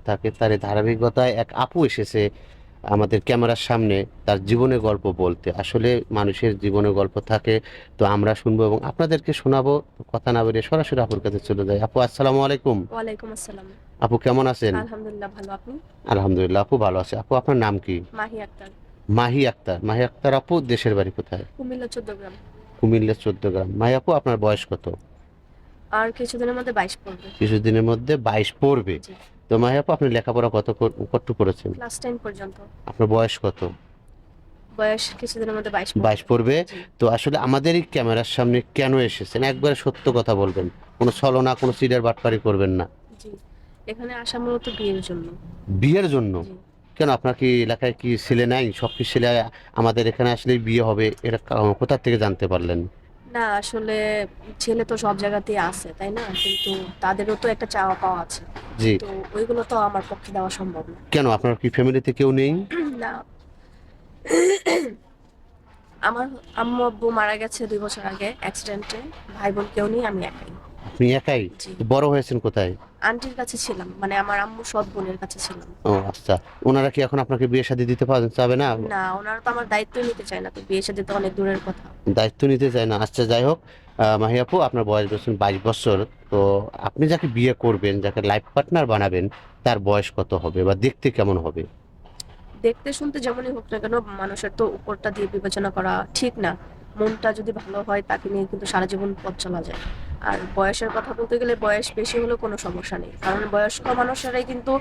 থাকে তার এই ধারাবাহিকতায় এক আপু এসেছে আমাদের ক্যামেরার সামনে তার জীবনের গল্প বলতে। আসলে মানুষের জীবনের গল্প থাকে, তো আমরা শুনবো এবং আপনাদেরকে শোনাবো। কথা না বেরিয়ে সরাসরি আপুর কাছে চলে যায়। আপু আসসালামু আলাইকুম। ওয়ালাইকুম আসসালাম। আপু কেমন আছেন? আলহামদুলিল্লাহ ভালো। আপনি? আলহামদুলিল্লাহ আপু ভালো আছে। আপু আপনার নাম কি? মাহি আক্তার। মাহি আক্তার। মাহি আক্তার আপু দেশের বাড়ি কোথায়? কুমিল্লা 14 গ্রাম। কুমিল্লা 14 গ্রাম। মাহি আপু আপনার বয়স কত? আর কিছুদিনের মধ্যে 22 পড়বে। কিছুদিনের মধ্যে 22 পড়বে। জি। তো মাহি আপু আপনি লেখাপড়া কতটুকু করেছেন? ক্লাস 10 পর্যন্ত। আপনার বয়স কত? বয়স কিছুদিনের মধ্যে 22 22 পড়বে। পড়বে। জি। তো আসলে আমাদের এই ক্যামেরার সামনে কেন এসেছেন একবারে সত্য কথা বলবেন, কোনো ছলনা কোনো চিড়ের বাটপারি করবেন না। জি। এখানে আসা মূলত বিয়ের জন্য। বিয়ের জন্য? জি। কেন আপনার কি এলাকায় কি ছেলে নাই? সব কি ছেলে আমাদের এখানে আসলেই বিয়ে হবে, এটা কোথা থেকে জানতে পারলেন? না আসলে ছেলে তো সব জায়গাতেই আছে, তাই না? কিন্তু তাদেরও তো একটা চাওয়া পাওয়া আছে। জি। তো ওইগুলো তো আমার পক্ষে দেওয়া সম্ভব না। কেন আপনার কি ফ্যামিলিতে কেউ নেই? না, আমার আম্মু আব্বু মারা গেছে 2 বছর আগে অ্যাক্সিডেন্টে। ভাই বোন কেউ নেই, আমি একাই। আপনি একাই? জি। তো বড় হয়েছেন কোথায়? আন্টির কাছে ছিলাম, মানে আমার আম্মু সৎ বোনের কাছে ছিলাম। ও আচ্ছা। ওনারা কি এখন আপনাকে বিয়ে শাদী দিতে চাবে না? না, ওনারা তো আমার দায়িত্বই নিতে চায় না, তো বিয়ে শাদী তো অনেক দূরের কথা। দায়িত্ব নিতে চায় না। আচ্ছা যাই হোক, মাহি আপু আপনার বয়স বলছেন 22 বছর। তো আপনি যাকে বিয়ে করবেন, যাকে লাইফ পার্টনার বানাবেন, তার বয়স কত হবে বা দেখতে কেমন হবে? দেখতে শুনতে যেমনই হোক না কেন, মানুষের তো উপরটা দিয়ে বিবেচনা করা ঠিক না। মনটা যদি ভালো হয় তাকে নিয়ে কিন্তু সারা জীবন পথ চলা যায়। আর বয়সের কথা বলতে গেলে বয়স বেশি হলেও কোনো সমস্যা নেই, কারণ বয়স্ক মানুষেরাই কিন্তু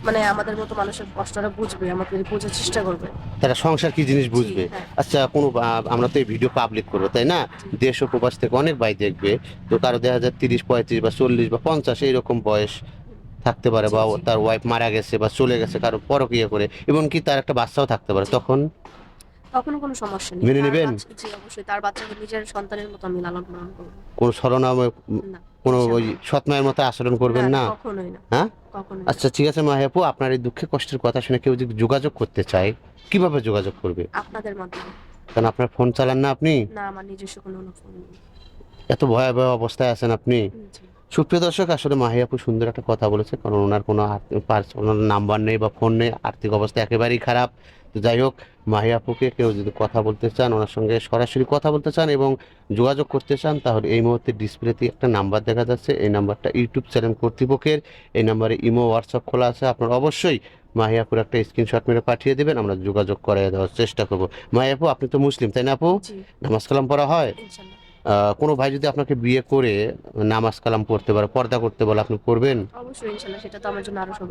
মানে আমাদের মতো মানুষের কষ্টটা বুঝবে, আমাদের বোঝার চেষ্টা করবে। তারা সংসার কি জিনিস জি বুঝবে। হ্যাঁ। আচ্ছা কোনো আমরা তো এই ভিডিও পাবলিক করবো তাই না? জি। দেশ ও প্রবাস থেকে অনেক ভাই দেখবে। তো কারো দেখা যায় 30 35 বা 40 বা 50 এইরকম বয়স থাকতে পারে, জি বা জি। তার ওয়াইফ মারা গেছে বা চলে গেছে, কারো পরকীয়া করে, এবং কি তার একটা বাচ্চাও থাকতে পারে, জি। তখন তখনও কোনো সমস্যা নেই, মেনে তার নেবেন? বাচ্চা, জি অবশ্যই তার বাচ্চাকে নিজের সন্তানের মতো আমি লালন পালন করবো। কোনো ছলনা না, কোনো ওই ইনশাল্লাহ। সৎ মায়ের মতো আচরণ না করবেন না, না? কখনোই না। হ্যাঁ। কখনোই না। আচ্ছা ঠিক আছে মাহি আপু, আপনার এই দুঃখে কষ্টের কথা শুনে কেউ যদি যোগাযোগ করতে চায়, কিভাবে যোগাযোগ করবে? আপনাদের মাধ্যমে। কারণ আপনার ফোন চালান না আপনি? না, আমার নিজস্ব কোনো ফোন নেই। এত ভয়াবহ অবস্থায় আছেন আপনি। জি। সুপ্রিয় দর্শক, আসলে মাহি আপু সুন্দর একটা কথা বলেছে, কারণ ওনার কোনো পার্সোনাল নাম্বার নেই বা ফোন নেই, আর্থিক অবস্থা একেবারেই খারাপ। তো যাই হোক, মাহি আপুকে কেউ যদি কথা বলতে চান, ওনার সঙ্গে সরাসরি কথা বলতে চান এবং যোগাযোগ করতে চান, তাহলে এই মুহূর্তে ডিসপ্লেতে একটা নাম্বার দেখা যাচ্ছে, এই নাম্বারটা ইউটিউব চ্যানেল কর্তৃপক্ষের। এই নাম্বারে ইমো হোয়াটসঅ্যাপ খোলা আছে, আপনারা অবশ্যই মাহি আপুর একটা স্ক্রিনশট মেরে পাঠিয়ে দেবেন, আমরা যোগাযোগ করে দেওয়ার চেষ্টা করবো। মাহি আপু আপনি তো মুসলিম তাই না আপু? জি। নামাজ কালাম পড়া হয়? ইনশাল্লাহ। কোনো ভাই যদি আপনাকে বিয়ে করে নামাজ কালাম পড়তে পারে, পর্দা করতে বলে, আপনি করবেন? অবশ্যই ইনশাল্লাহ, সেটা তো আমার জন্য আরো সৌভাগ্য।